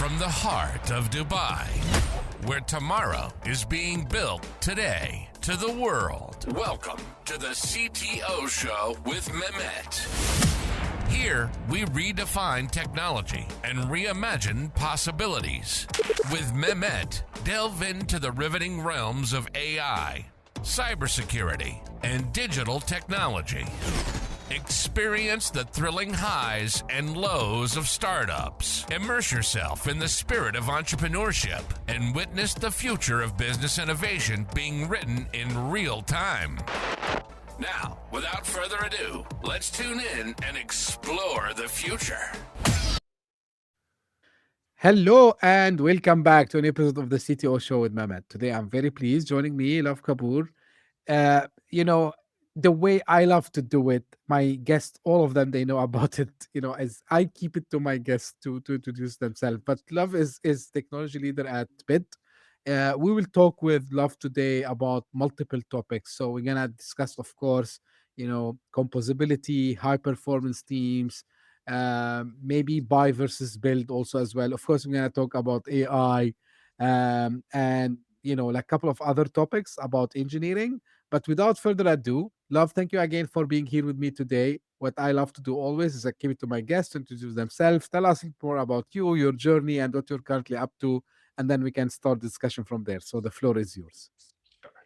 from the heart of Dubai, where tomorrow is being built today, to the world. Welcome to the CTO Show with Mehmet. Here, we redefine technology and reimagine possibilities. With Mehmet, delve into the riveting realms of AI, cybersecurity, and digital technology. Experience the thrilling highs and lows of startups. Immerse yourself in the spirit of entrepreneurship and witness the future of business innovation being written in real time. Now, without further ado, let's tune in and explore the future. Hello and welcome back to an episode of the CTO Show with Mehmet. Today I'm very pleased. Joining me, Luv Kapur. Uh, you know, the way I love to do it, my guests, all of them, they know about it. As I keep it to my guests to introduce themselves. But Love is technology leader at Bit. We will talk with Love today about multiple topics. So we're gonna discuss, of course, composability, high performance teams, maybe buy versus build also as well. Of course, we're gonna talk about AI, and like a couple of other topics about engineering. But without further ado, Love, thank you again for being here with me today. What I love to do always is I give it to my guests to introduce themselves, tell us more about you, your journey, and what you're currently up to, and then we can start discussion from there. So the floor is yours.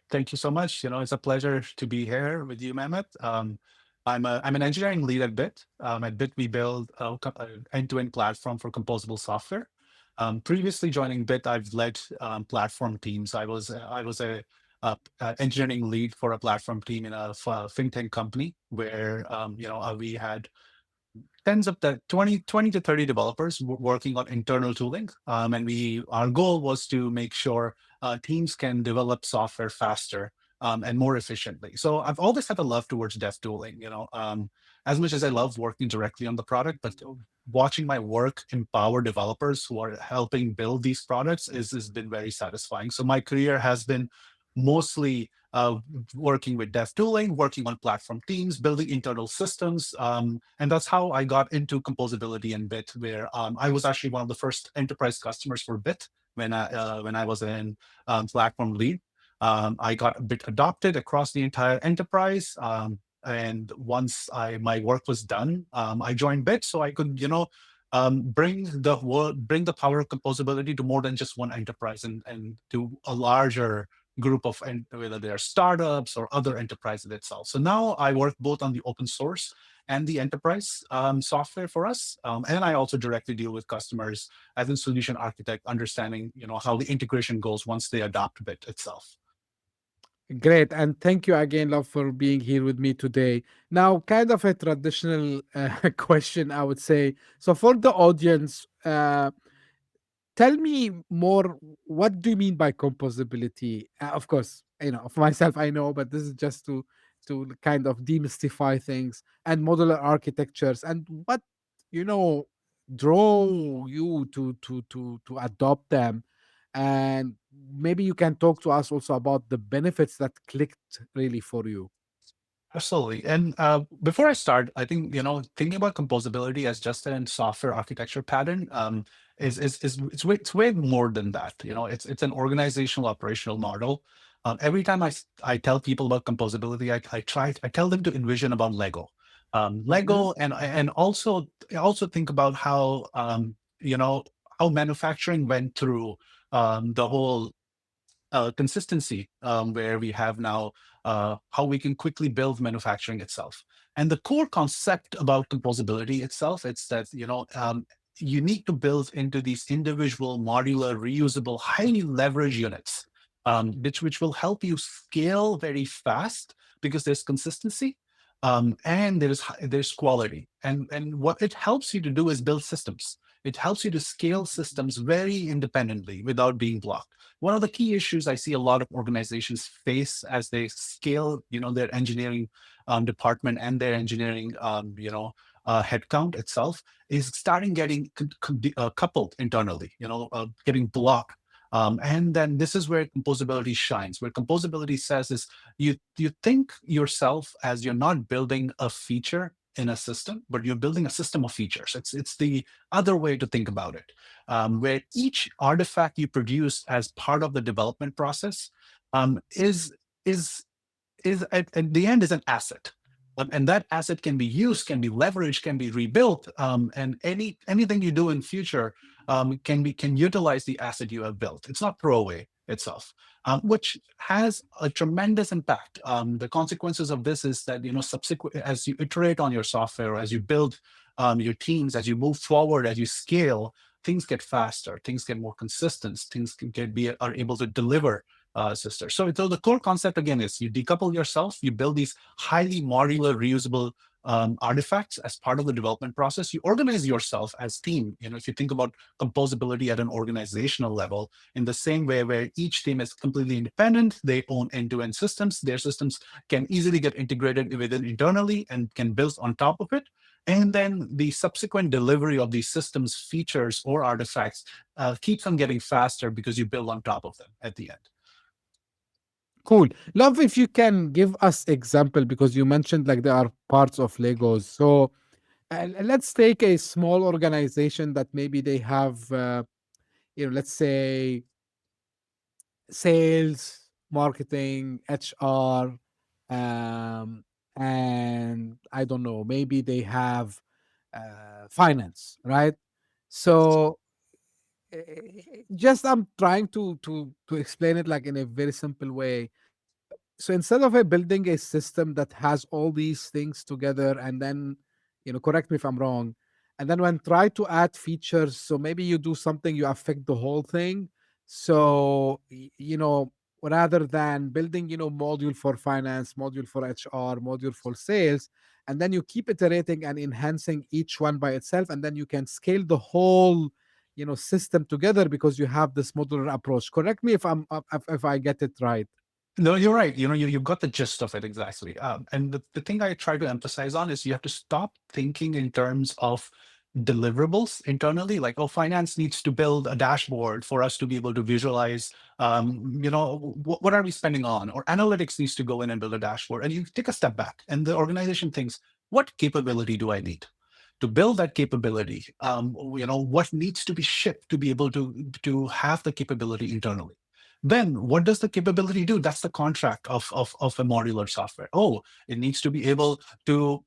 Thank you so much. It's a pleasure to be here with you, Mehmet. I'm an engineering lead at Bit. At Bit, we build an end-to-end platform for composable software. Previously joining Bit, I've led platform teams. I was engineering lead for a platform team in a fintech company where we had tens of 20 to 30 developers working on internal tooling. And our goal was to make sure teams can develop software faster and more efficiently. So I've always had a love towards dev tooling, as much as I love working directly on the product, but watching my work empower developers who are helping build these products has been very satisfying. So my career has been mostly working with dev tooling, working on platform teams, building internal systems. And that's how I got into composability and Bit, where I was actually one of the first enterprise customers for Bit when I was in platform lead. I got Bit adopted across the entire enterprise. And once my work was done, I joined Bit so I could, bring the power of composability to more than just one enterprise and to a larger group of, whether they're startups or other enterprises itself. So now I work both on the open source and the enterprise software for us. And I also directly deal with customers as a solution architect, understanding, how the integration goes once they adopt Bit itself. Great. And thank you again, Love, for being here with me today. Now, kind of a traditional question, I would say. So, for the audience, tell me more. What do you mean by composability? Of course, of myself, I know, but this is just to kind of demystify things and modular architectures and what you know draw you to adopt them, and maybe you can talk to us also about the benefits that clicked really for you. Absolutely. And before I start, I think, thinking about composability as just a software architecture pattern is it's way more than that. It's an organizational operational model. Every time I tell people about composability, I tell them to envision about Lego. Mhm. Lego and also think about how how manufacturing went through the whole consistency, where we have now how we can quickly build manufacturing itself. And the core concept about composability itself, it's that you need to build into these individual, modular, reusable, highly leveraged units, which will help you scale very fast because there's consistency. And there's quality, and what it helps you to do is build systems. It helps you to scale systems very independently without being blocked. One of the key issues I see a lot of organizations face as they scale, their engineering department and their engineering, headcount itself is starting getting coupled internally, getting blocked. And then this is where composability shines. Where composability says is you think yourself as you're not building a feature in a system, but you're building a system of features. It's the other way to think about it, where each artifact you produce as part of the development process is is at the end is an asset. And that asset can be used, can be leveraged, can be rebuilt, and anything you do in future can utilize the asset you have built. It's not throwaway itself, which has a tremendous impact. The consequences of this is that subsequent as you iterate on your software, as you build your teams, as you move forward, as you scale, things get faster, things get more consistent, things are able to deliver sister. So the core concept again is you decouple yourself, you build these highly modular, reusable artifacts as part of the development process. You organize yourself as team. If you think about composability at an organizational level, in the same way where each team is completely independent, they own end-to-end systems. Their systems can easily get integrated within internally and can build on top of it. And then the subsequent delivery of these systems features or artifacts keeps on getting faster because you build on top of them at the end. Cool. Love if you can give us example, because you mentioned like there are parts of Legos. So let's take a small organization that maybe they have, let's say sales, marketing, HR, and I don't know, maybe they have finance, right? So just I'm trying to explain it like in a very simple way. So instead of building a system that has all these things together, and then correct me if I'm wrong, and then when try to add features, so maybe you do something, you affect the whole thing. So rather than building module for finance, module for HR, module for sales, and then you keep iterating and enhancing each one by itself, and then you can scale the whole system together because you have this modular approach. Correct me if if I get it right. No, you're right. You've got the gist of it exactly. And the thing I try to emphasize on is you have to stop thinking in terms of deliverables internally, like, oh, finance needs to build a dashboard for us to be able to visualize, what are we spending on? Or analytics needs to go in and build a dashboard. And you take a step back and the organization thinks, what capability do I need? To build that capability, what needs to be shipped to be able to have the capability internally. Then what does the capability do? That's the contract of a modular software. Oh, it needs to be able to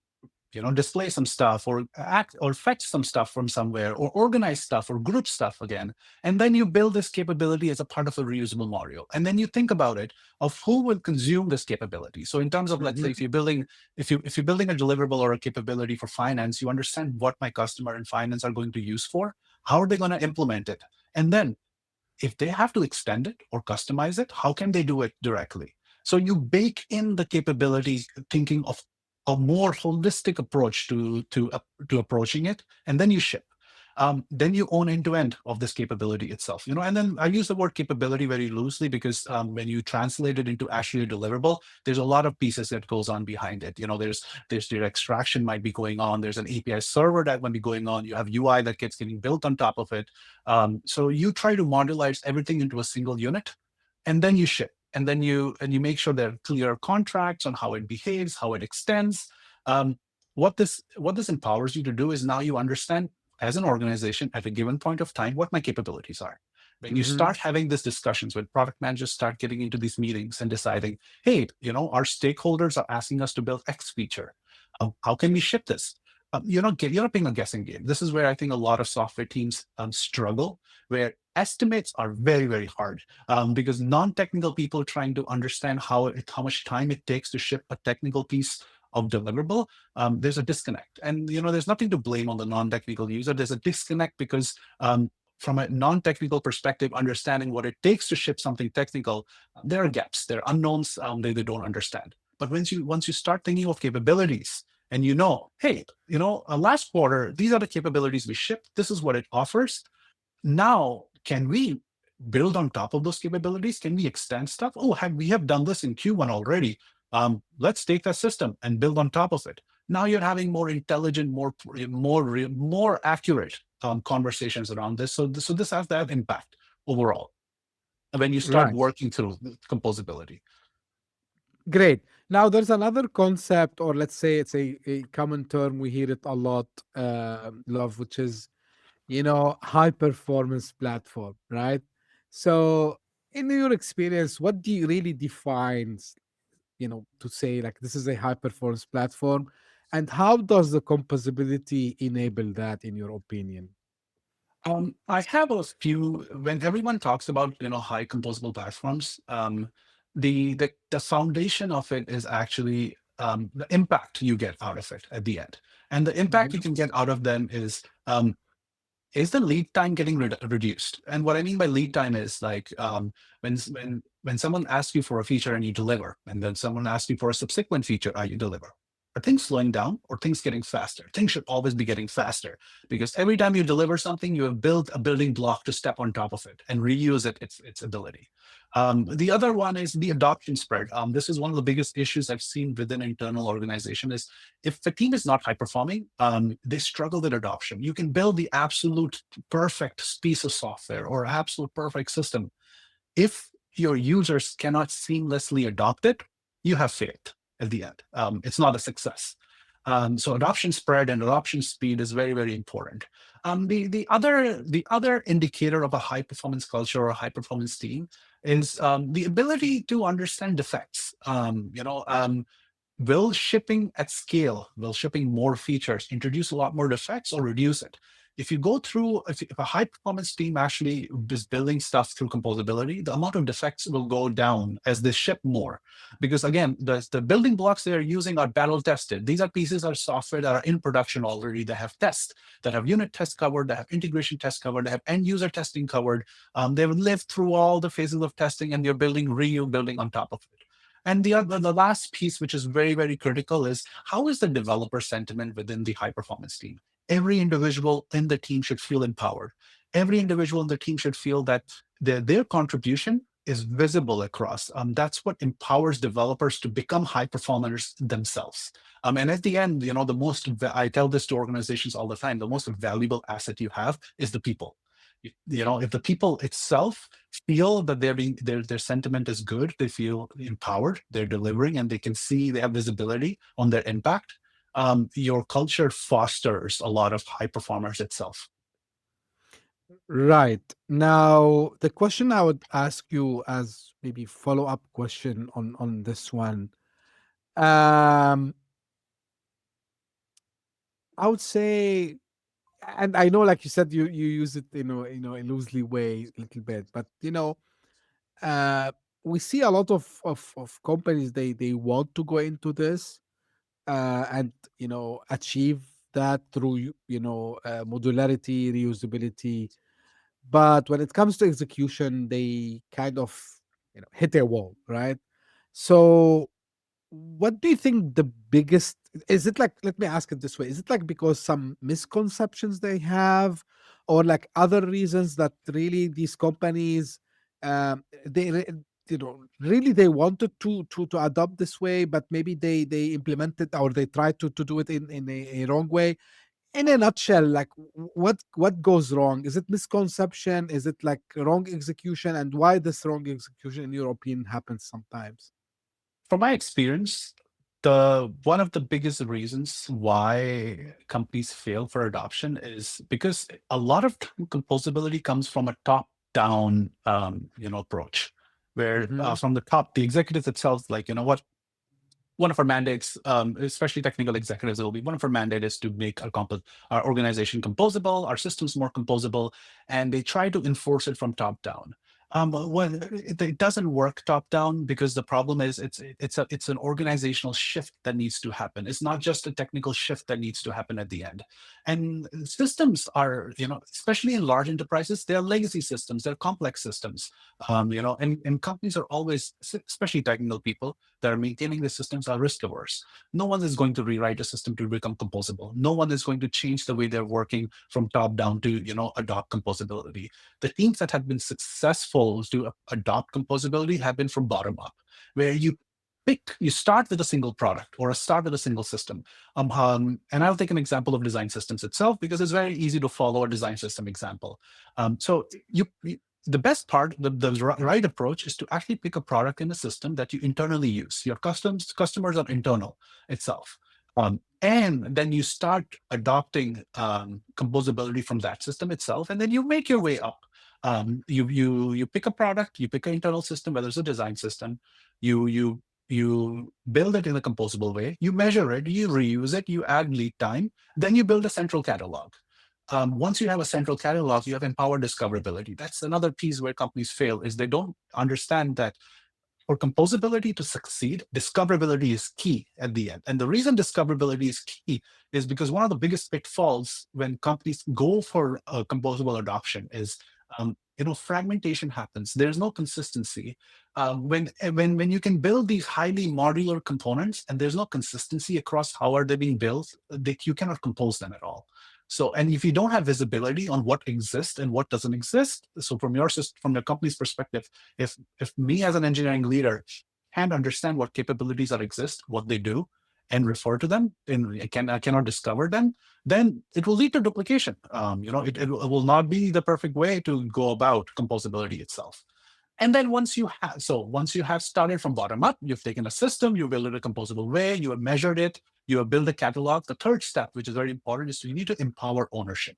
display some stuff or act or fetch some stuff from somewhere or organize stuff or group stuff again. And then you build this capability as a part of a reusable module. And then you think about it of who will consume this capability. So in terms of, let's say, if you're building a deliverable or a capability for finance, you understand what my customer in finance are going to use for, how are they going to implement it? And then if they have to extend it or customize it, how can they do it directly? So you bake in the capability, thinking of a more holistic approach to approaching it, and then you ship. Then you own end-to-end of this capability itself. And then I use the word capability very loosely because when you translate it into actually a deliverable, there's a lot of pieces that goes on behind it. There's data extraction might be going on. There's an API server that might be going on. You have UI that gets getting built on top of it. So you try to modularize everything into a single unit, and then you ship. And then you make sure there are clear contracts on how it behaves, how it extends. What this empowers you to do is now you understand as an organization at a given point of time what my capabilities are. When you start having these discussions, when product managers start getting into these meetings and deciding, hey, our stakeholders are asking us to build X feature. How can we ship this? You're not playing a guessing game. This is where I think a lot of software teams struggle, where estimates are very, very hard because non-technical people trying to understand how much time it takes to ship a technical piece of deliverable, there's a disconnect. And there's nothing to blame on the non-technical user. There's a disconnect because from a non-technical perspective, understanding what it takes to ship something technical, there are gaps, there are unknowns they don't understand. But once you start thinking of capabilities, and hey, last quarter, these are the capabilities we shipped. This is what it offers. Now, can we build on top of those capabilities? Can we extend stuff? Oh, we have done this in Q1 already. Let's take that system and build on top of it. Now you're having more intelligent, more accurate conversations around this. So this has that impact overall when you start Right. working through composability. Great. Now, there's another concept, or let's say it's a common term. We hear it a lot, Love, which is, high performance platform, right? So, in your experience, what do you really defines, to say like this is a high performance platform? And how does the composability enable that, in your opinion? I have a few. When everyone talks about high composable platforms, the foundation of it is actually the impact you get out of it at the end, and the impact you Mhm. can get out of them is the lead time getting reduced. And what I mean by lead time is like when someone asks you for a feature and you deliver, and then someone asks you for a subsequent feature, you deliver. Are things slowing down or things getting faster? Things should always be getting faster, because every time you deliver something, you have built a building block to step on top of it and reuse its ability. The other one is the adoption spread. This is one of the biggest issues I've seen within internal organization is if the team is not high performing, they struggle with adoption. You can build the absolute perfect piece of software or absolute perfect system. If your users cannot seamlessly adopt it, you have failed at the end. It's not a success. So adoption spread and adoption speed is very, very important. The other indicator of a high performance culture or a high performance team is the ability to understand defects. Will shipping at scale, will shipping more features introduce a lot more defects or reduce it? If you go through, if a high performance team actually is building stuff through composability, the amount of defects will go down as they ship more. Because again, the building blocks they're using are battle tested. These are pieces of software that are in production already, that have tests, that have unit tests covered, that have integration tests covered, that have end user testing covered. They've lived through all the phases of testing and you're building on top of it. And the last piece, which is very, very critical, is how is the developer sentiment within the high performance team? Every individual in the team should feel empowered. Every individual in the team should feel that their contribution is visible across. That's what empowers developers to become high performers themselves. And at the end, I tell this to organizations all the time, the most valuable asset you have is the people. If the people itself feel that their sentiment is good, they feel empowered, they're delivering, and they can see they have visibility on their impact. Your culture fosters a lot of high performers itself. Right. Now, the question I would ask you as maybe follow-up question on this one, um, I would say, and I know, like you said, you use it, in a loosely way a little bit, but uh, we see a lot of companies, they want to go into this, and achieve that through modularity, reusability. But when it comes to execution, they kind of hit a wall, right? So what do you think the biggest is? It like, let me ask it this way, is it like because some misconceptions they have, or like other reasons that really these companies, they really they wanted to adopt this way, but maybe they implemented, or they tried to do it in a wrong way? In a nutshell, like what goes wrong? Is it misconception? Is it like wrong execution? And why this wrong execution, in your opinion, happens sometimes? From my experience, the one of the biggest reasons why companies fail for adoption is because a lot of time composability comes from a top-down, approach, where Hmm. from the top, the executives itself, like, what one of our mandates, especially technical executives, will be one of our mandate is to make our organization composable, our systems more composable, and they try to enforce it from top down. When it doesn't work top down, because the problem is it's an organizational shift that needs to happen. It's not just a technical shift that needs to happen at the end. And systems are, especially in large enterprises, they're legacy systems, they're complex systems. And companies are always, especially technical people that are maintaining the systems, are risk averse. No one is going to rewrite a system to become composable. No one is going to change the way they're working from top down to, adopt composability. The teams that have been successful to adopt composability have been from bottom up, where you start with a single product or start with a single system. And I'll take an example of design systems itself, because it's very easy to follow a design system example. So the best part, the right approach is to actually pick a product in a system that you internally use. Your customers are internal itself. And then you start adopting composability from that system itself, and then you make your way up. You pick a product, you pick an internal system, whether it's a design system, you build it in a composable way, you measure it, you reuse it, you add lead time, then you build a central catalog. Once you have a central catalog, you have empowered discoverability. That's another piece where companies fail, is they don't understand that for composability to succeed, discoverability is key at the end. And the reason discoverability is key is because one of the biggest pitfalls when companies go for a composable adoption is, fragmentation happens. There's no consistency. When you can build these highly modular components and there's no consistency across how are they being built, that you cannot compose them at all. So, and if you don't have visibility on what exists and what doesn't exist, so from your company's perspective, if me as an engineering leader can't understand what capabilities that exist, what they do, and refer to them, and I cannot discover them, then it will lead to duplication. It will not be the perfect way to go about composability itself. And then once you have started from bottom up, you've taken a system, you built it a composable way, you have measured it, you have built a catalog. The third step, which is very important, is you need to empower ownership,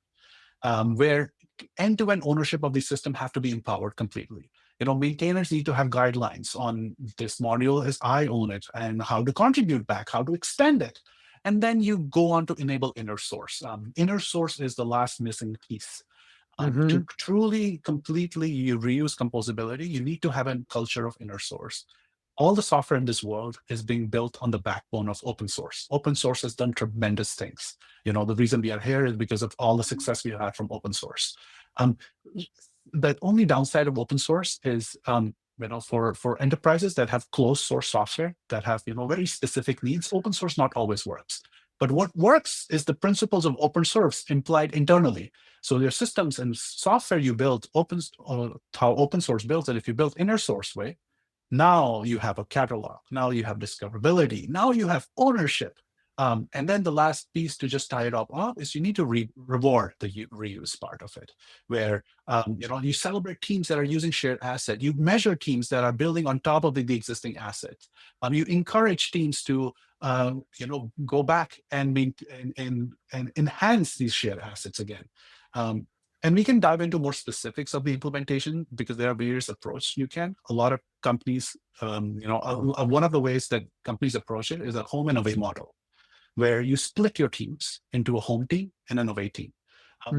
where end-to-end ownership of the system have to be empowered completely. Maintainers need to have guidelines on this module as I own it and how to contribute back, how to extend it. And then you go on to enable inner source. Inner source is the last missing piece. To truly, completely you reuse composability, you need to have a culture of inner source. All the software in this world is being built on the backbone of open source. Open source has done tremendous things. The reason we are here is because of all the success we had from open source. The only downside of open source is, for enterprises that have closed source software that have, very specific needs, open source not always works. But what works is the principles of open source implied internally. So your systems and software you build, how open source builds it, if you build inner source way, now you have a catalog, now you have discoverability, now you have ownership. And then the last piece to just tie it up is you need to reward the reuse part of it, where you celebrate teams that are using shared asset. You measure teams that are building on top of the existing assets. You encourage teams to go back and enhance these shared assets again. And we can dive into more specifics of the implementation because there are various approaches you can. A lot of companies, one of the ways that companies approach it is a home and away model, where you split your teams into a home team and an away team.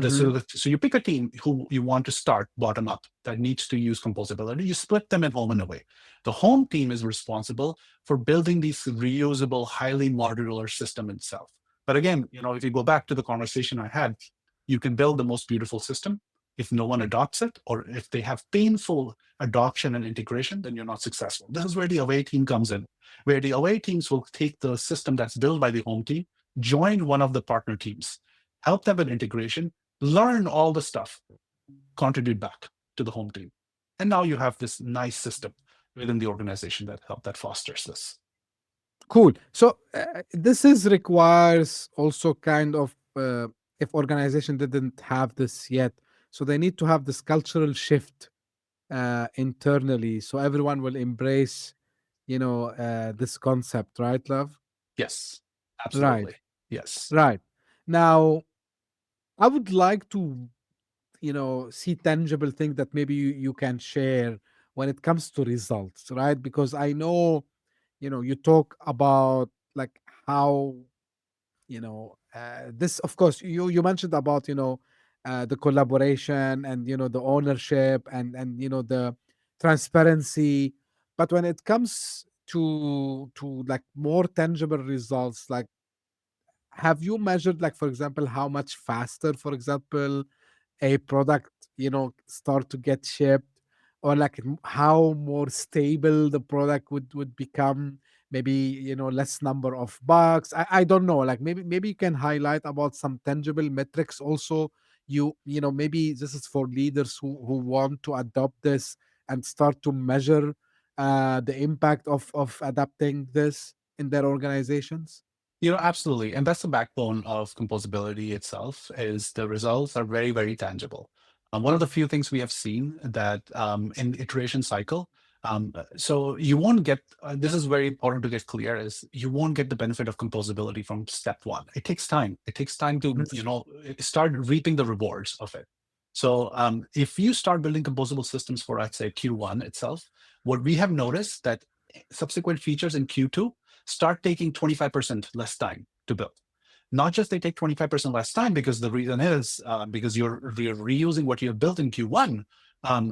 So you pick a team who you want to start bottom up that needs to use composability. You split them in home and away. The home team is responsible for building this reusable, highly modular system itself. But again, if you go back to the conversation I had, you can build the most beautiful system. If no one adopts it, or if they have painful adoption and integration, then you're not successful. This is where the away team comes in, where the away teams will take the system that's built by the home team, join one of the partner teams, help them with integration, learn all the stuff, contribute back to the home team. And now you have this nice system within the organization that fosters this. Cool. So this requires also kind of if organization didn't have this yet, so they need to have this cultural shift internally, so everyone will embrace, this concept, right, Love? Yes, Right, absolutely. Yes. right. Now, I would like to, see tangible things that maybe you can share when it comes to results, right? Because I know, you talk about like how this, of course, you mentioned about the collaboration and the ownership and the transparency, but when it comes to like more tangible results, like have you measured, like, for example, how much faster, for example, a product start to get shipped, or like how more stable the product would become, maybe less number of bugs. I don't know, like maybe you can highlight about some tangible metrics also. Maybe this is for leaders who want to adopt this and start to measure the impact of adapting this in their organizations. Absolutely. And that's the backbone of composability itself, is the results are very, very tangible. One of the few things we have seen that in iteration cycle, so you won't get, this is very important to get clear, is you won't get the benefit of composability from step one. It takes time. It takes time to, start reaping the rewards of it. So if you start building composable systems for, let's say, Q1 itself, what we have noticed that subsequent features in Q2 start taking 25% less time to build. Not just they take 25% less time, because the reason is because you're reusing what you have built in Q1.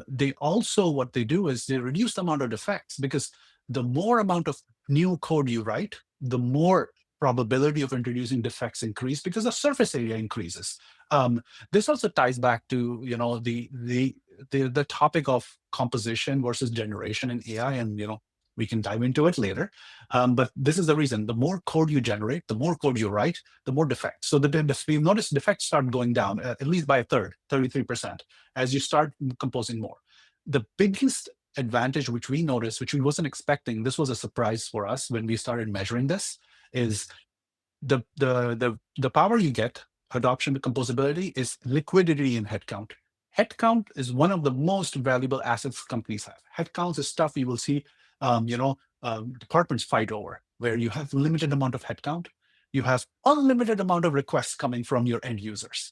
They also, what they do is they reduce the amount of defects, because the more amount of new code you write, the more probability of introducing defects increase, because the surface area increases. This also ties back to the topic of composition versus generation in AI, and we can dive into it later. But this is the reason: the more code you generate, the more code you write, the more defects. So we've noticed defects start going down at least by a third, 33%, as you start composing more. The biggest advantage which we noticed, which we wasn't expecting, this was a surprise for us when we started measuring this, is the power you get, adoption to composability, is liquidity in headcount. Headcount is one of the most valuable assets companies have. Headcounts is stuff you will see, departments fight over, where you have limited amount of headcount, you have unlimited amount of requests coming from your end users.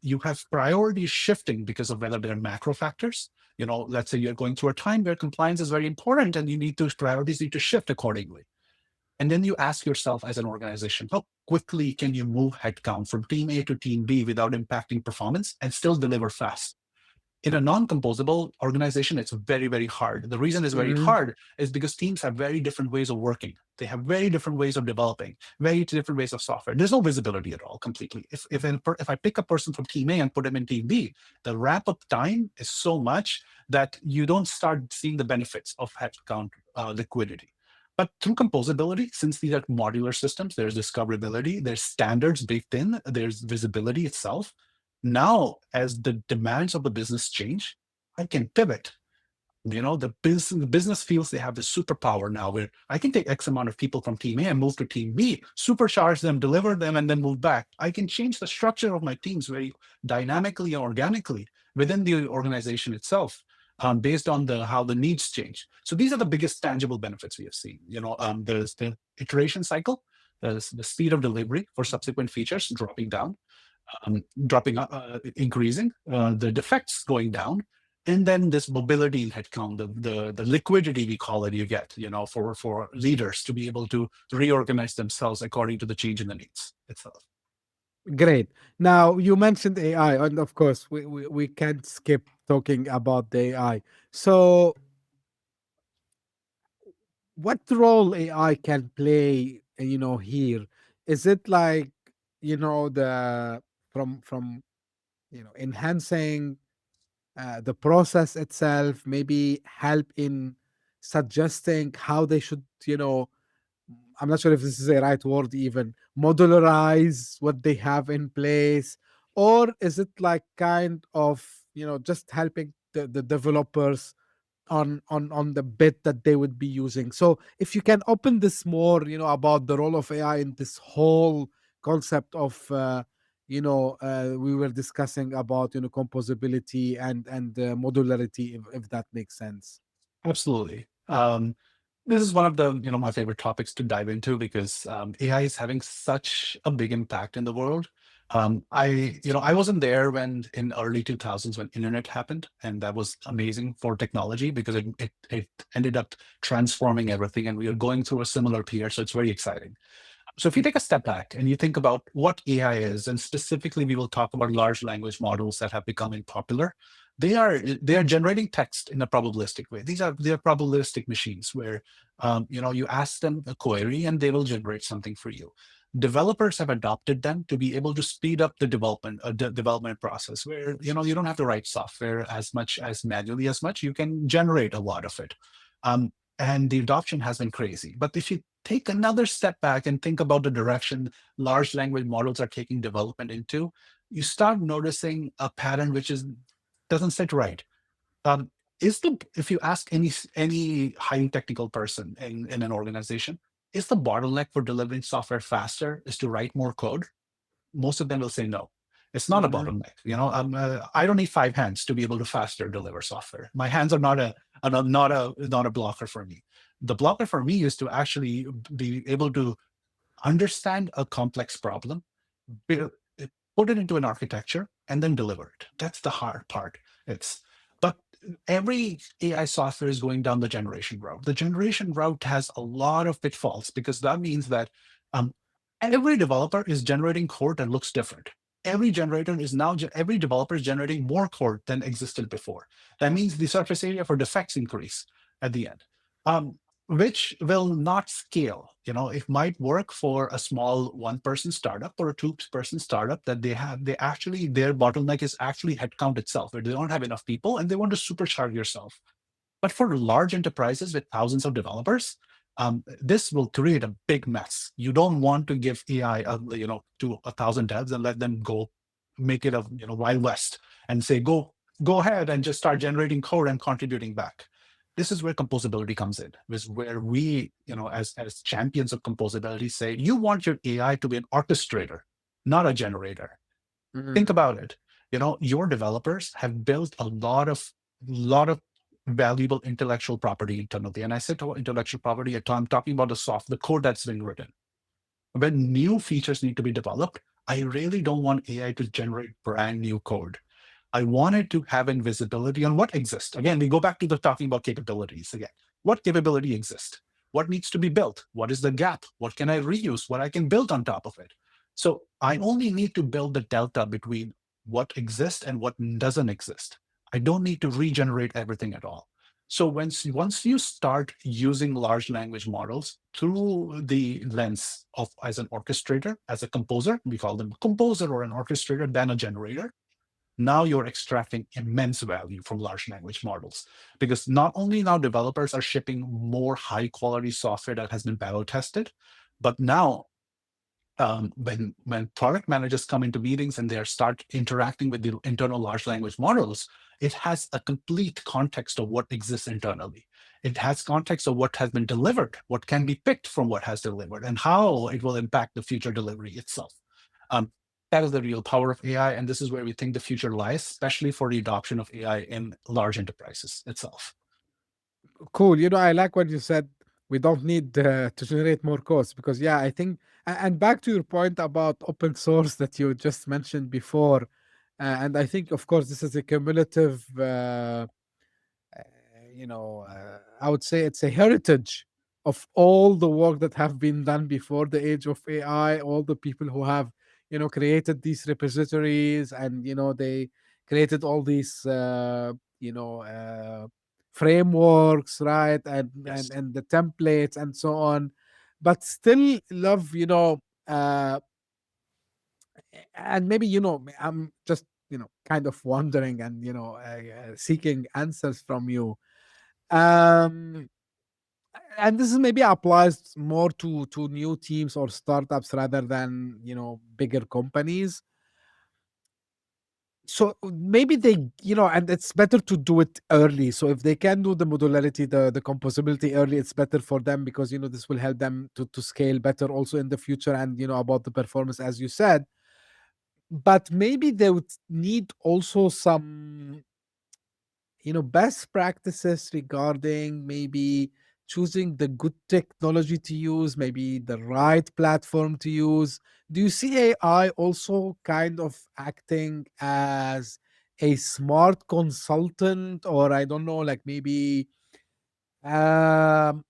You have priorities shifting because of whether they're macro factors. Let's say you're going through a time where compliance is very important, and priorities need to shift accordingly. And then you ask yourself as an organization, how quickly can you move headcount from team A to team B without impacting performance and still deliver fast? In a non-composable organization, it's very, very hard. The reason it's very hard is because teams have very different ways of working. They have very different ways of developing, very different ways of software. There's no visibility at all completely. If I pick a person from team A and put them in team B, the wrap-up time is so much that you don't start seeing the benefits of headcount liquidity. But through composability, since these are modular systems, there's discoverability, there's standards baked in, there's visibility itself. Now, as the demands of the business change, I can pivot. The business feels they have the superpower now, where I can take X amount of people from team A and move to team B, supercharge them, deliver them, and then move back. I can change the structure of my teams very dynamically and organically within the organization itself, based on how the needs change. So these are the biggest tangible benefits we have seen. There's the iteration cycle, there's the speed of delivery for subsequent features dropping down, increasing, the defects going down, and then this mobility in headcount, the liquidity, we call it, you get, for leaders to be able to reorganize themselves according to the change in the needs itself. Great. Now you mentioned AI, and of course we can't skip talking about the AI. So what role AI can play, here? Is it like, the from enhancing the process itself, maybe help in suggesting how they should, I'm not sure if this is a right word, even modularize what they have in place, or is it like kind of, just helping the developers on the bit that they would be using? So if you can open this more, about the role of AI in this whole concept of we were discussing about composability and modularity, if that makes sense. Absolutely. This is one of the my favorite topics to dive into, because AI is having such a big impact in the world. I wasn't there when in early 2000s when internet happened, and that was amazing for technology, because it ended up transforming everything, and we are going through a similar period. So it's very exciting. So if you take a step back and you think about what AI is, and specifically we will talk about large language models that have become popular, they are generating text in a probabilistic way. They are probabilistic machines where you ask them a query and they will generate something for you. Developers have adopted them to be able to speed up the development process, where you don't have to write software as much as manually as much. You can generate a lot of it. And the adoption has been crazy. But if you take another step back and think about the direction large language models are taking development into, you start noticing a pattern which doesn't sit right. If you ask any highly technical person in an organization, is the bottleneck for delivering software faster is to write more code? Most of them will say no. It's not a Mhm. bottleneck. I don't need 5 hands to be able to faster deliver software. My hands are not a blocker for me. The blocker for me is to actually be able to understand a complex problem, bu- put it into an architecture, and then deliver it. That's the hard part. It's but every AI software is going down the generation route. The generation route has a lot of pitfalls because that means that um, every developer is generating code that looks different. Every developer is generating more code than existed before. That means the surface area for defects increase at the end. Um, which will not scale. It might work for a small one-person startup or a two-person startup that their bottleneck is actually headcount itself, where they don't have enough people and they want to supercharge yourself. But for large enterprises with thousands of developers, this will create a big mess. You don't want to give AI, to 1,000 devs and let them go make it a wild west and say go ahead and just start generating code and contributing back. This is where composability comes in. This is where we, as champions of composability, say you want your AI to be an orchestrator, not a generator. Think Mhm. about it. Your developers have built a lot of valuable intellectual property internally. And I said intellectual property, I'm talking about the code that's been written. When new features need to be developed, I really don't want AI to generate brand new code. I wanted to have invisibility on what exists. Again, we go back to the talking about capabilities again. What capability exists? What needs to be built? What is the gap? What can I reuse? What I can build on top of it? So I only need to build the delta between what exists and what doesn't exist. I don't need to regenerate everything at all. So once you start using large language models through the lens of as an orchestrator, as a composer, we call them a composer or an orchestrator than a generator, now you're extracting immense value from large language models because not only now developers are shipping more high quality software that has been battle tested, but now when product managers come into meetings and they start interacting with the internal large language models, it has a complete context of what exists internally. It has context of what has been delivered, what can be picked from what has delivered, and how it will impact the future delivery itself. Um, that is the real power of AI, and this is where we think the future lies, especially for the adoption of AI in large enterprises itself. Cool. I like what you said. We don't need to generate more codes because, yeah, I think, and back to your point about open source that you just mentioned before, and I think, of course, this is a cumulative I would say it's a heritage of all the work that have been done before the age of AI, all the people who have, created these repositories and, they created all these, frameworks, right? And, Yes. and the templates and so on. But still love, and maybe, I'm just, kind of wondering and, seeking answers from you. Um, and this is maybe applies more to new teams or startups rather than bigger companies. So maybe they, and it's better to do it early. So if they can do the modularity, the composability early, it's better for them because this will help them to scale better also in the future and about the performance as you said. But maybe they would need also some best practices regarding maybe choosing the good technology to use, maybe the right platform to use. Do you see AI also kind of acting as a smart consultant, or I don't know, like maybe um,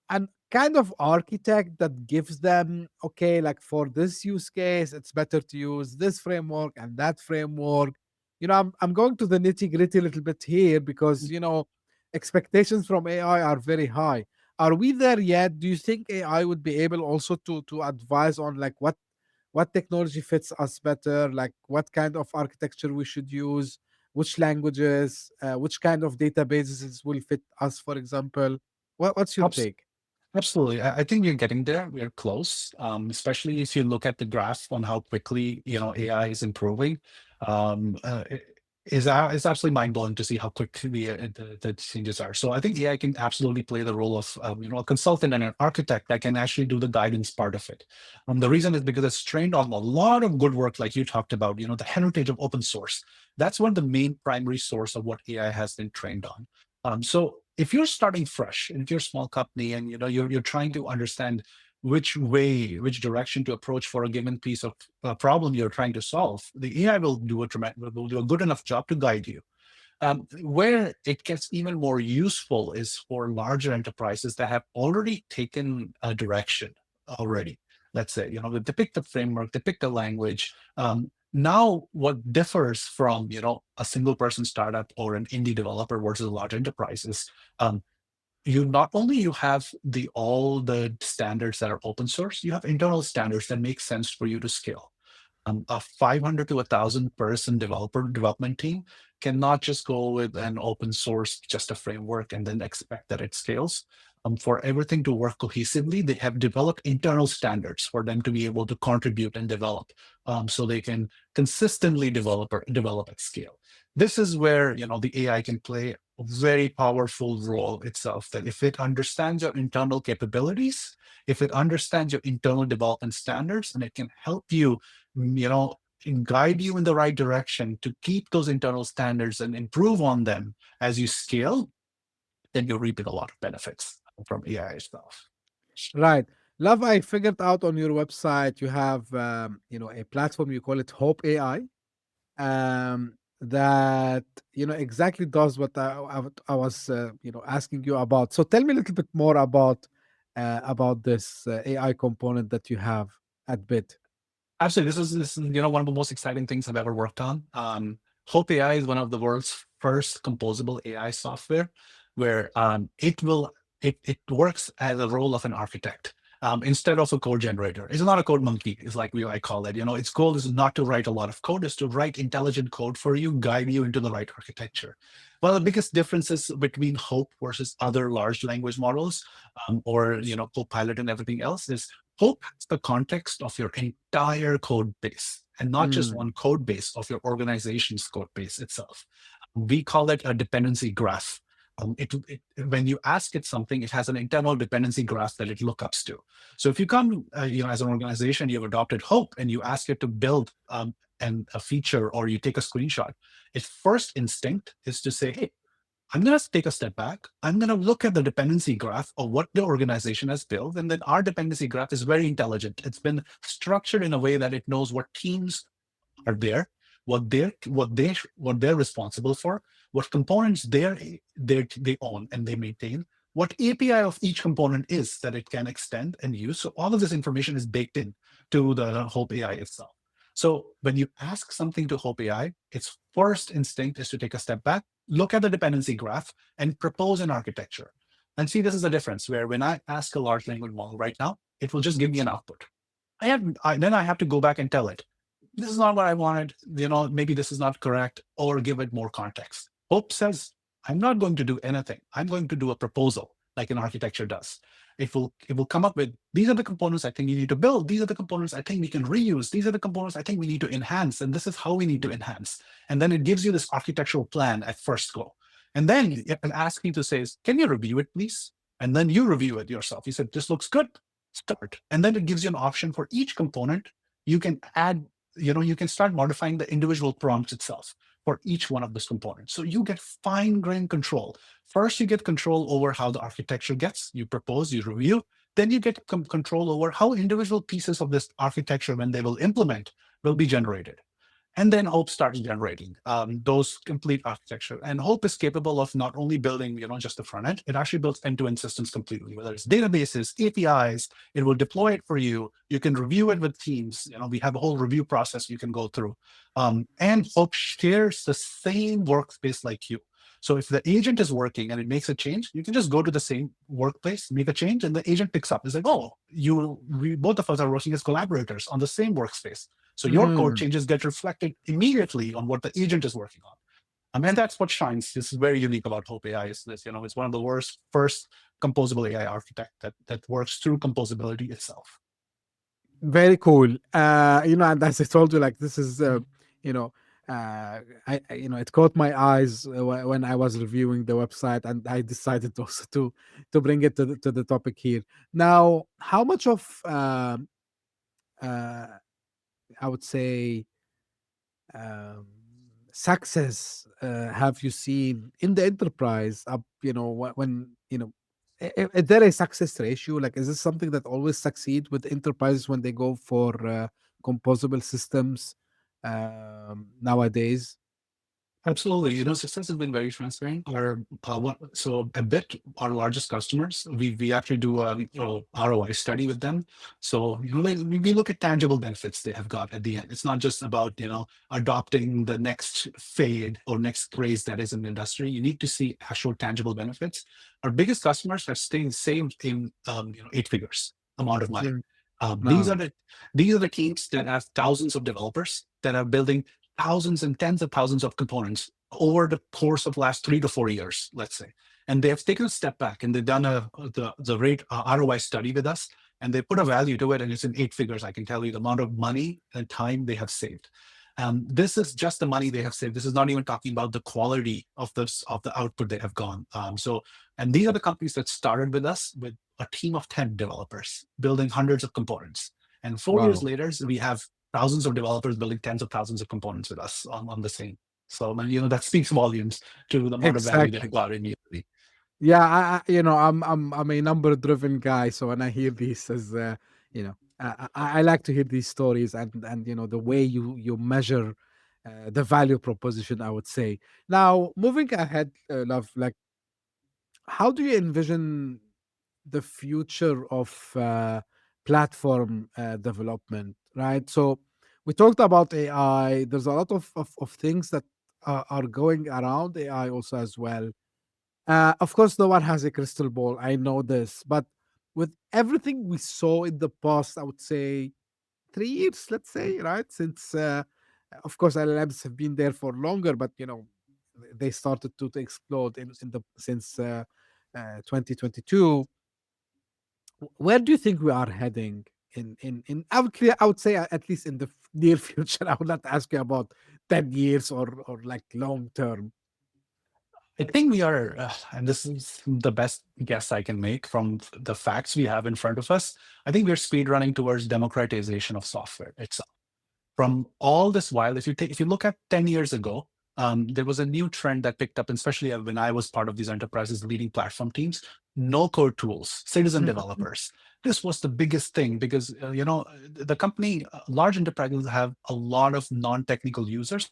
and kind of architect that gives them, okay, like for this use case it's better to use this framework and that framework. I'm going to the nitty gritty a little bit here because expectations from AI are very high. Are we there yet? Do you think AI would be able also to advise on like what technology fits us better, like what kind of architecture we should use, which languages, which kind of databases will fit us, for example? What's your Abs- take? Absolutely. I think we're getting there. We're close, especially if you look at the graph on how quickly AI is improving. Um, uh, is absolutely mind blowing to see how quickly the changes are. So I think AI can absolutely play the role of a consultant and an architect that can actually do the guidance part of it. The reason is because it's trained on a lot of good work, like you talked about. The heritage of open source. That's one of the main primary source of what AI has been trained on. So if you're starting fresh, and if you're a small company, and you're trying to understand which direction to approach for a given piece of problem you're trying to solve, the AI will do a good enough job to guide you. Where it gets even more useful is for larger enterprises that have already taken a direction already. Let's say, they picked a framework, they picked a language. Now, what differs from, a single person startup or an indie developer versus a large enterprise is not only you have all the standards that are open source, you have internal standards that make sense for you to scale. A 500 to 1,000 person development team cannot just go with an open source, just a framework, and then expect that it scales. For everything to work cohesively, they have developed internal standards for them to be able to contribute and develop, so they can consistently develop at scale. This is where the AI can play a very powerful role itself. That if it understands your internal capabilities, if it understands your internal development standards, and it can help you and guide you in the right direction to keep those internal standards and improve on them as you scale, then you're reaping a lot of benefits from AI stuff. Right. Love, I figured out on your website you have a platform, you call it Hope AI, that exactly does what I was asking you about. So tell me a little bit more about this AI component that you have at Bit. Absolutely, this is one of the most exciting things I've ever worked on. HopeAI is one of the world's first composable AI software, where it works as a role of an architect. Instead of a code generator. It's not a code monkey, is like I call it. Its goal is not to write a lot of code, is to write intelligent code for you, guide you into the right architecture. One of the biggest differences between Hope versus other large language models, or Copilot and everything else, is Hope has the context of your entire code base, and not just Mm, one code base of your organization's code base itself. We call it a dependency graph. When you ask it something, it has an internal dependency graph that it lookups to. So if you come, as an organization, you've adopted Hope, and you ask it to build a feature, or you take a screenshot, its first instinct is to say, hey, I'm going to take a step back. I'm going to look at the dependency graph of what the organization has built. And then our dependency graph is very intelligent. It's been structured in a way that it knows what teams are there, what they're responsible for, what components they own and they maintain, what API of each component is that it can extend and use. So all of this information is baked in to the Hope AI itself. So when you ask something to Hope AI, its first instinct is to take a step back, look at the dependency graph, and propose an architecture. And see, this is the difference where when I ask a large language model right now, it will just give me an output. Then I have to go back and tell it, this is not what I wanted. Maybe this is not correct, or give it more context. Hope says, I'm not going to do anything. I'm going to do a proposal like an architecture does. It will come up with, these are the components I think you need to build. These are the components I think we can reuse. These are the components I think we need to enhance. And this is how we need to enhance. And then it gives you this architectural plan at first go. And then it can ask you to say, can you review it, please? And then you review it yourself. You said, this looks good. Start. And then it gives you an option for each component. You can add, you can start modifying the individual prompts itself for each one of those components. So you get fine-grained control. First, you get control over how the architecture gets. You propose, you review. Then you get control over how individual pieces of this architecture, when they will implement, will be generated. And then Hope starts generating those complete architecture. And Hope is capable of not only building, just the front end, it actually builds end-to-end systems completely, whether it's databases, APIs, it will deploy it for you. You can review it with teams. We have a whole review process you can go through. And Hope shares the same workspace like you. So if the agent is working and it makes a change, you can just go to the same workplace, make a change, and the agent picks up. It's like, oh, we both of us are working as collaborators on the same workspace. So your code mm. changes get reflected immediately on what the agent is working on. And that's what shines. This is very unique about Hope AI. Is this, it's one of the first composable AI architect that works through composability itself. Very cool. And as I told you, like this is, you know, it caught my eyes when I was reviewing the website, and I decided also to bring it to the topic here. Now, how much of uh, I would say um, success have you seen in the enterprise up, when is there a success ratio? Like, is this something that always succeed with enterprises when they go for composable systems nowadays? Absolutely. Success has been very transparent. So a bit our largest customers, we actually do ROI study with them. So we look at tangible benefits they have got at the end. It's not just about adopting the next fade or next craze that is in the industry. You need to see actual tangible benefits. Our biggest customers have stayed the same in 8 figures amount of money. Mm. Um, these are No. the these are the teams that have thousands of developers that are building thousands and tens of thousands of components over the course of last 3 to 4 years, let's say. And they have taken a step back and they've done the rate ROI study with us, and they put a value to it, and it's in 8 figures. I can tell you the amount of money and time they have saved. This is just the money they have saved. This is not even talking about the quality of the output they have gone. And these are the companies that started with us with a team of 10 developers building hundreds of components. And 4 years Wow. later, we have thousands of developers building tens of thousands of components with us on the same. So, that speaks volumes to the amount of value they Exactly. got immediately. Yeah, I'm a number driven guy, so when I hear this, as I like to hear these stories, and the way you measure the value proposition, I would say. Now, moving ahead, love, like, how do you envision the future of platform development? Right. So we talked about AI. There's a lot of things that are going around AI also as well. Of course, no one has a crystal ball. I know this, but with everything we saw in the past, I would say 3 years, let's say, right? Since, of course, LLMs have been there for longer, but they started to explode in the since 2022. Where do you think we are heading? I would say at least in the near future. I would not ask you about 10 years or like long term. I think we are, and this is the best guess I can make from the facts we have in front of us. I think we're speed running towards democratization of software itself. From all this while, if you look at 10 years ago, there was a new trend that picked up, especially when I was part of these enterprises leading platform teams, no code tools, citizen Mhm. developers. This was the biggest thing because the company, large enterprises have a lot of non-technical users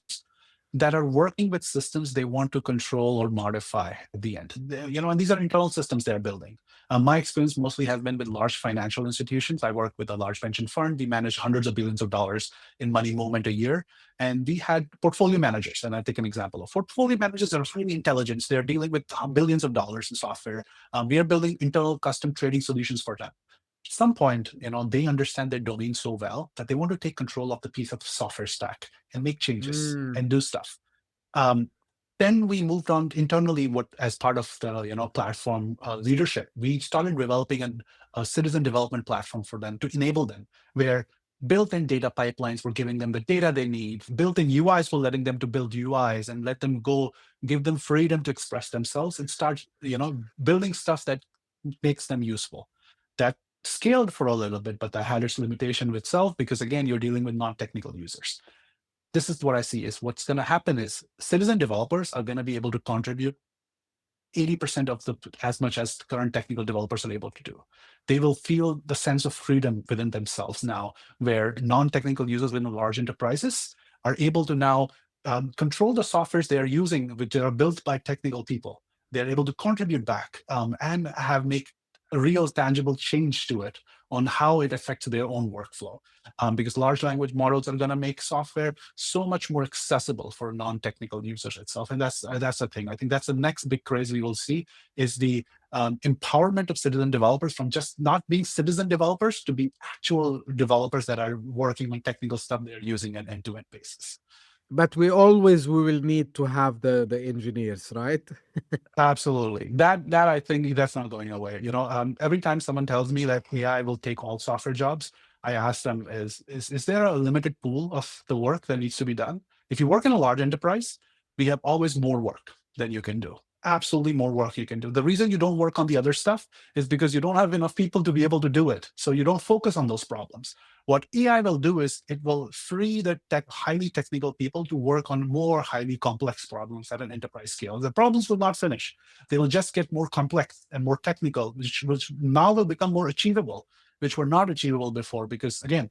that are working with systems they want to control or modify at the end. And these are internal systems they're building. My experience mostly has been with large financial institutions. I work with a large pension fund. We manage hundreds of billions of dollars in money movement a year. And we had portfolio managers. And I take an example of portfolio managers that are highly intelligent. They're dealing with billions of dollars in software. We are building internal custom trading solutions for them. At some point, they understand their domain so well that they want to take control of the piece of software stack and make changes Mm. and do stuff. Um, then we moved on internally. What as part of the platform leadership, we started developing a citizen development platform for them to enable them, where built-in data pipelines were giving them the data they need. Built-in UIs were letting them to build UIs and let them go, give them freedom to express themselves and start building stuff that makes them useful. That scaled for a little bit, but that had its limitation with itself because again, you're dealing with non-technical users. This is what I see is what's going to happen is citizen developers are going to be able to contribute 80% of the as much as current technical developers are able to do. They will feel the sense of freedom within themselves now, where non-technical users within large enterprises are able to now control the softwares they are using, which are built by technical people. They're able to contribute back and make a real tangible change to it on how it affects their own workflow. Because large language models are going to make software so much more accessible for non-technical users itself, and that's the thing. I think that's the next big craze we will see is the empowerment of citizen developers from just not being citizen developers to be actual developers that are working on technical stuff they're using an end-to-end basis. But we will need to have the engineers, right? Absolutely. That I think that's not going away. Every time someone tells me that AI will take all software jobs, I ask them, is there a limited pool of the work that needs to be done? If you work in a large enterprise, we have always more work than you can do. Absolutely more work you can do. The reason you don't work on the other stuff is because you don't have enough people to be able to do it. So you don't focus on those problems. What AI will do is it will free the highly technical people to work on more highly complex problems at an enterprise scale. The problems will not finish. They will just get more complex and more technical, which now will become more achievable, which were not achievable before. Because again,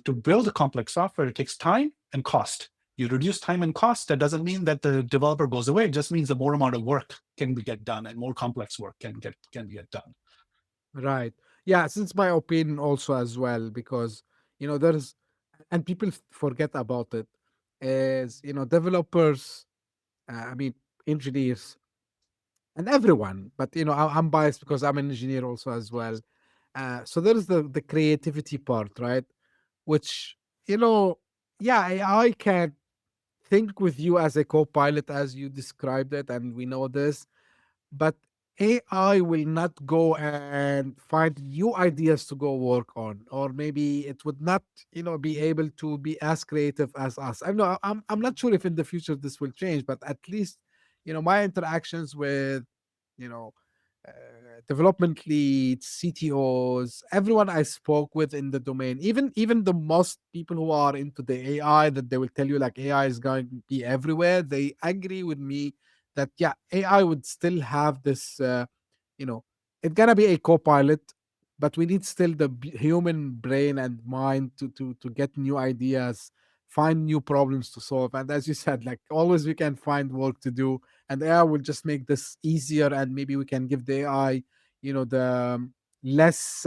to build a complex software, it takes time and cost. You reduce time and cost, that doesn't mean that the developer goes away. It just means the more amount of work can get done and more complex work can get done. Right. Yeah, since my opinion also as well, because there's and people forget about it, is developers, I mean engineers and everyone, but I'm biased because I'm an engineer also as well. So there's the creativity part, right? Which yeah, I can think with you as a co-pilot as you described it, and we know this, but AI will not go and find new ideas to go work on, or maybe it would not, be able to be as creative as us. I know I'm not sure if in the future this will change, but at least my interactions with you know uh, development leads, CTOs, everyone I spoke with in the domain, even the most people who are into the AI, that they will tell you like AI is going to be everywhere. They agree with me that yeah, AI would still have this. You know, it's gonna be a co-pilot, but we need still the human brain and mind to get new ideas, find new problems to solve. And as you said, like always, we can find work to do, and AI will just make this easier. And maybe we can give the AI, the less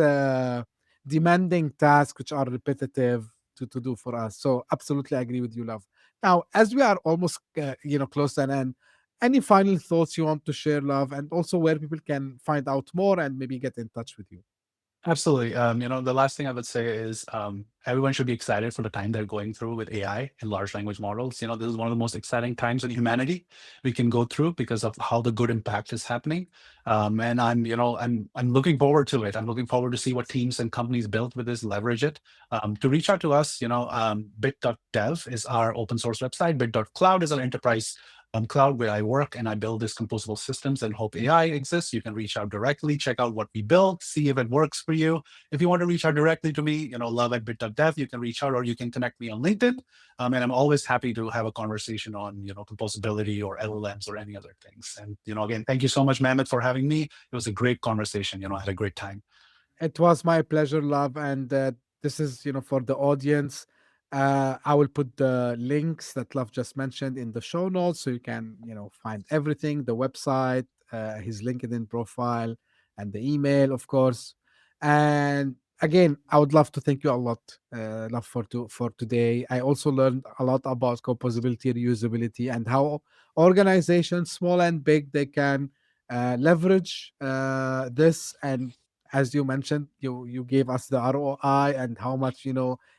demanding tasks which are repetitive to do for us. So absolutely agree with you, Love. Now, as we are almost close to an end, any final thoughts you want to share, Love, and also where people can find out more and maybe get in touch with you? Absolutely. The last thing I would say is everyone should be excited for the time they're going through with AI and large language models. This is one of the most exciting times in humanity we can go through because of how the good impact is happening. And I'm looking forward to it. I'm looking forward to see what teams and companies build with this, leverage it. To reach out to us, bit.dev is our open source website. Bit.cloud is our enterprise cloud where I work and I build these composable systems, and HopeAI exists. You can reach out directly, check out what we build, see if it works for you. If you want to reach out directly to me, love@bit.dev, you can reach out, or you can connect me on LinkedIn. And I'm always happy to have a conversation on, composability or LLMs or any other things. And, again, thank you so much, Mehmet, for having me. It was a great conversation. I had a great time. It was my pleasure, Love. And this is, for the audience. I will put the links that Love just mentioned in the show notes so you can, find everything, the website, his LinkedIn profile, and the email, of course. And again, I would love to thank you a lot, Love, for today. I also learned a lot about composability, reusability, and how organizations, small and big, they can leverage this. And as you mentioned, you gave us the ROI and how much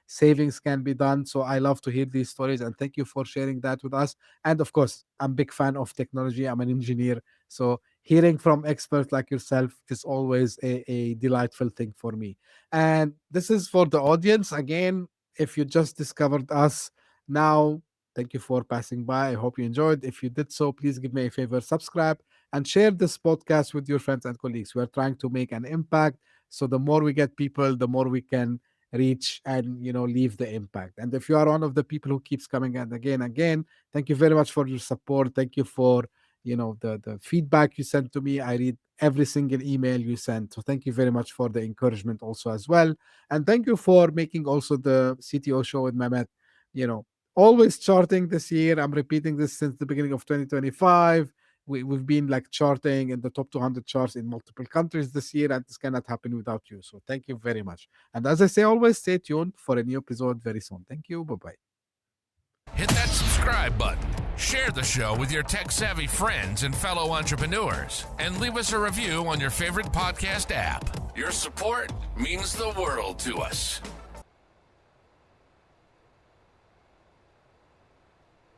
savings can be done. So I love to hear these stories, and thank you for sharing that with us. And of course, I'm a big fan of technology. I'm an engineer, so hearing from experts like yourself is always a delightful thing for me. And this is for the audience. Again, if you just discovered us now, thank you for passing by. I hope you enjoyed. If you did so, please give me a favor, subscribe, and share this podcast with your friends and colleagues. We're trying to make an impact. So the more we get people, the more we can reach and leave the impact. And if you are one of the people who keeps coming and again, thank you very much for your support. Thank you for the feedback you sent to me. I read every single email you sent. So thank you very much for the encouragement also as well. And thank you for making also the CTO show with Mehmet, always charting this year. I'm repeating this since the beginning of 2025. We've been like charting in the top 200 charts in multiple countries this year, and this cannot happen without you. So thank you very much. And as I say, always stay tuned for a new episode very soon. Thank you. Bye bye. Hit that subscribe button, share the show with your tech-savvy friends and fellow entrepreneurs, and leave us a review on your favorite podcast app. Your support means the world to us.